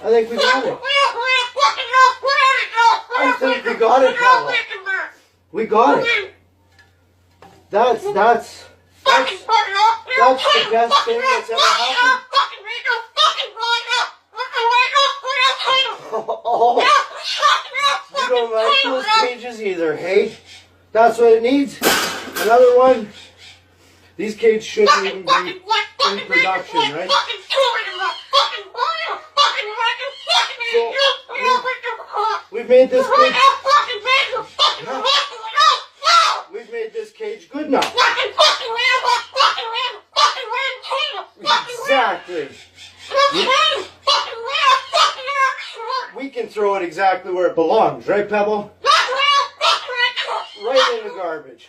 I think we got it. I think we got it, Pebble. We got it. That's the best thing that's ever happened. Oh, you don't like those cages either, hey? That's what it needs. Another one. These cages shouldn't even be in production, right? So, we've made this cage. We've made this cage good now. Exactly. We can throw it exactly where it belongs, right, Pebble? Right in the garbage.